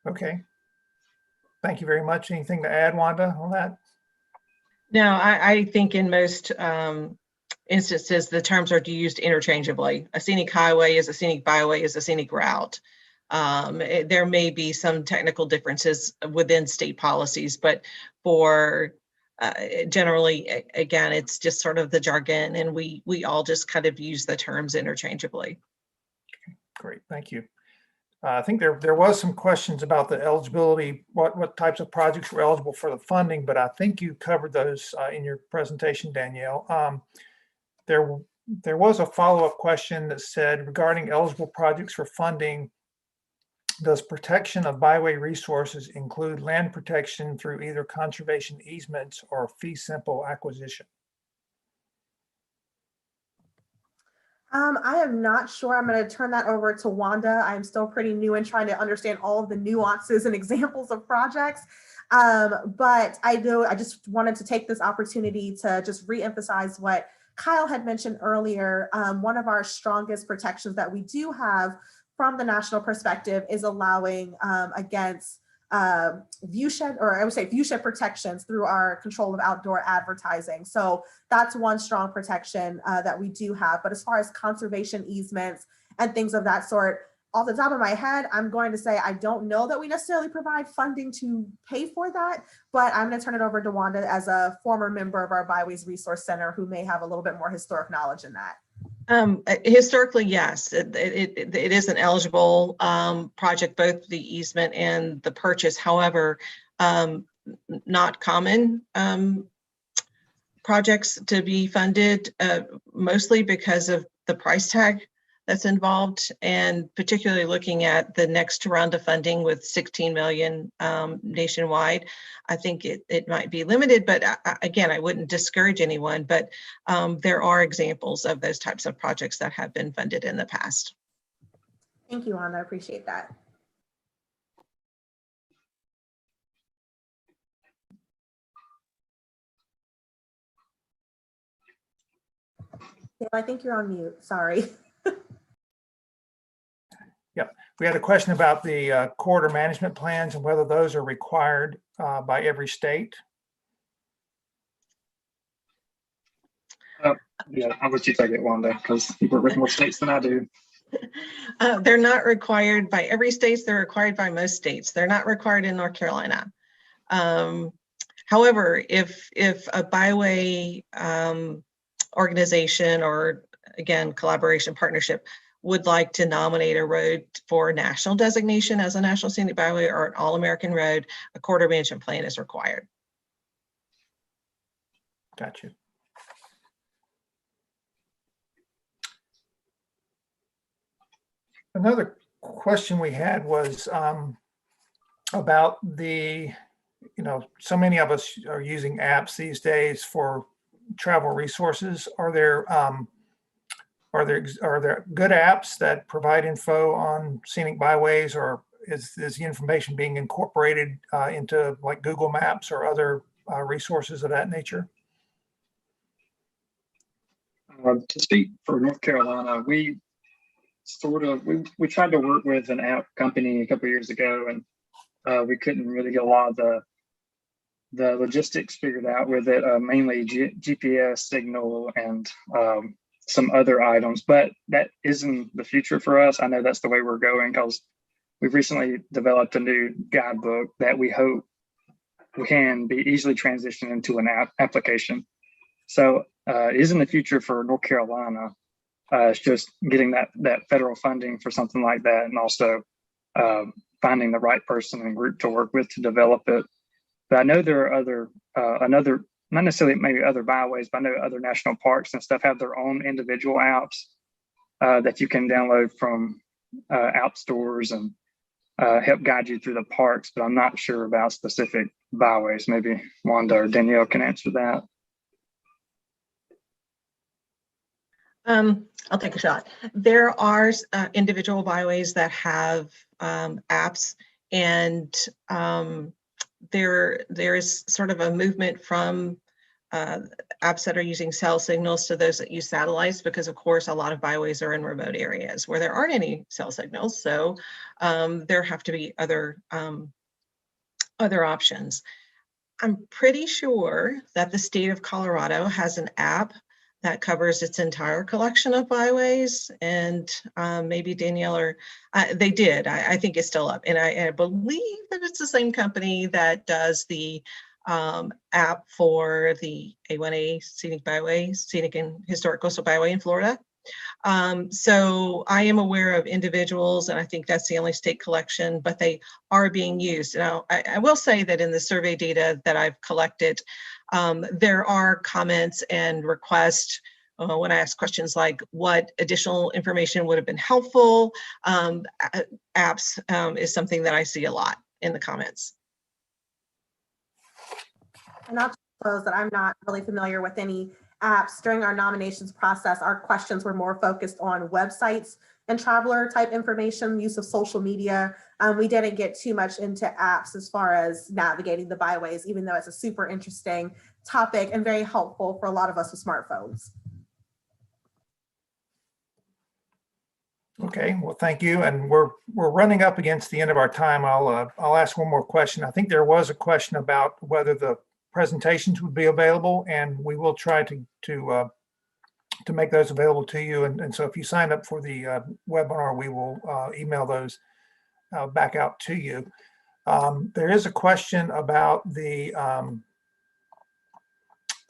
Okay. Thank you very much. Anything to add, Wanda, on that? No, I think in most instances, the terms are used interchangeably. A scenic highway is a scenic byway is a scenic route. There may be some technical differences within state policies, but for generally, again, it's just sort of the jargon, and we all just kind of use the terms interchangeably. Great, thank you. I think there was some questions about the eligibility, what types of projects were eligible for the funding, but I think you covered those in your presentation, Danielle. There was a follow-up question that said, regarding eligible projects for funding, does protection of byway resources include land protection through either conservation easements or fee simple acquisition? I am not sure. I'm going to turn that over to Wanda. I'm still pretty new in trying to understand all of the nuances and examples of projects. But I just wanted to take this opportunity to just reemphasize what Kyle had mentioned earlier. One of our strongest protections that we do have from the national perspective is allowing against viewshed, or I would say viewshed protections through our control of outdoor advertising. So that's one strong protection that we do have. But as far as conservation easements and things of that sort, off the top of my head, I'm going to say I don't know that we necessarily provide funding to pay for that, but I'm going to turn it over to Wanda as a former member of our Byways Resource Center who may have a little bit more historic knowledge in that. Historically, yes, it is an eligible project, both the easement and the purchase. However, not common projects to be funded, mostly because of the price tag that's involved, and particularly looking at the next round of funding with 16 million nationwide. I think it might be limited, but again, I wouldn't discourage anyone, but there are examples of those types of projects that have been funded in the past. Thank you, Wanda. I appreciate that. Dale, I think you're on mute. Sorry. Yep. We had a question about the corridor management plans and whether those are required by every state. Yeah, I'll let you take it, Wanda, because you work with more states than I do. They're not required by every state. They're required by most states. They're not required in North Carolina. However, if a byway organization, or again, collaboration partnership, would like to nominate a road for national designation as a national scenic byway or an all-American road, a corridor management plan is required. Gotcha. Another question we had was about the, so many of us are using apps these days for travel resources. Are there good apps that provide info on scenic byways, or is the information being incorporated into like Google Maps or other resources of that nature? To speak for North Carolina, we tried to work with an app company a couple of years ago, and we couldn't really get a lot of the logistics figured out with it, mainly GPS signal and some other items, but that isn't the future for us. I know that's the way we're going because we've recently developed a new guidebook that we hope we can be easily transitioned into an application. So it is in the future for North Carolina. It's just getting that federal funding for something like that, and also finding the right person and group to work with to develop it. But I know there are other, not necessarily maybe other byways, but I know other national parks and stuff have their own individual apps that you can download from app stores and help guide you through the parks. But I'm not sure about specific byways. Maybe Wanda or Danielle can answer that. I'll take a shot. There are individual byways that have apps, and there is sort of a movement from apps that are using cell signals to those that use satellites, because of course a lot of byways are in remote areas where there aren't any cell signals. So there have to be other options. I'm pretty sure that the state of Colorado has an app that covers its entire collection of byways, and maybe Danielle or they did. I think it's still up, and I believe that it's the same company that does the app for the A1A Scenic Byway, Scenic and Historic Coastal Byway in Florida. So I am aware of individuals, and I think that's the only state collection, but they are being used. Now, I will say that in the survey data that I've collected, there are comments and requests when I ask questions like what additional information would have been helpful. Apps is something that I see a lot in the comments. And I'll disclose that I'm not really familiar with any apps. During our nominations process, our questions were more focused on websites and traveler type information, use of social media. We didn't get too much into apps as far as navigating the byways, even though it's a super interesting topic and very helpful for a lot of us with smartphones. Okay, well, thank you. And we're running up against the end of our time. I'll ask one more question. I think there was a question about whether the presentations would be available, and we will try to make those available to you. And so if you sign up for the webinar, we will email those back out to you. There is a question about the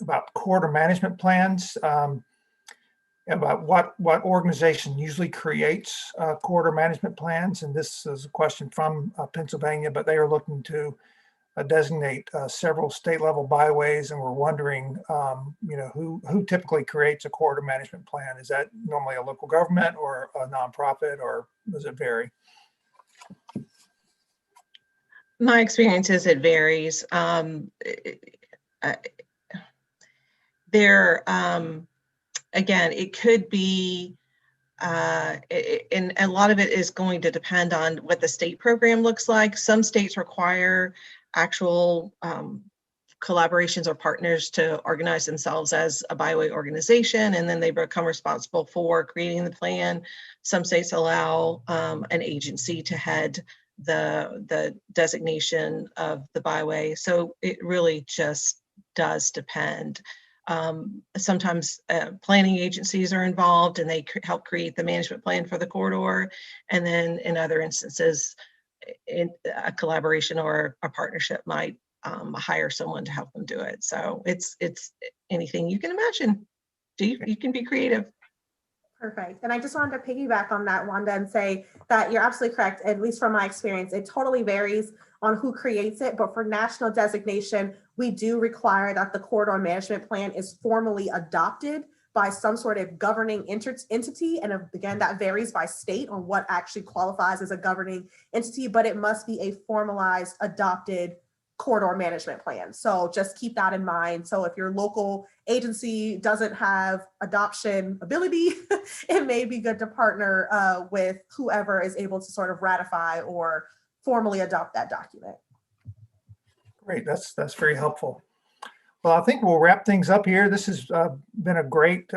about corridor management plans, about what organization usually creates corridor management plans. And this is a question from Pennsylvania, but they are looking to designate several state level byways, and we're wondering, who typically creates a corridor management plan? Is that normally a local government or a nonprofit, or does it vary? My experience is it varies. Again, it could be, and a lot of it is going to depend on what the state program looks like. Some states require actual collaborations or partners to organize themselves as a byway organization, and then they become responsible for creating the plan. Some states allow an agency to head the designation of the byway. So it really just does depend. Sometimes planning agencies are involved and they help create the management plan for the corridor. And then in other instances, a collaboration or a partnership might hire someone to help them do it. So it's anything you can imagine. You can be creative. Perfect. And I just wanted to piggyback on that, Wanda, and say that you're absolutely correct. At least from my experience, it totally varies on who creates it. But for national designation, we do require that the corridor management plan is formally adopted by some sort of governing entity. And again, that varies by state on what actually qualifies as a governing entity, but it must be a formalized, adopted corridor management plan. So just keep that in mind. So if your local agency doesn't have adoption ability, it may be good to partner with whoever is able to sort of ratify or formally adopt that document. Great, that's very helpful. Well, I think we'll wrap things up here. This has been a great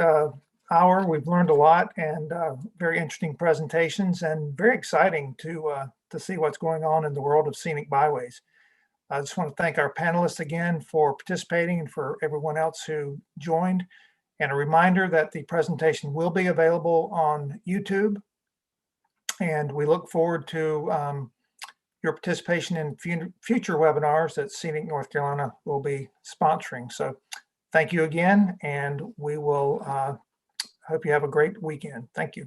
hour. We've learned a lot, and very interesting presentations, and very exciting to see what's going on in the world of scenic byways. I just want to thank our panelists again for participating, and for everyone else who joined. And a reminder that the presentation will be available on YouTube. And we look forward to your participation in future webinars that Scenic North Carolina will be sponsoring. So thank you again, and we will hope you have a great weekend. Thank you.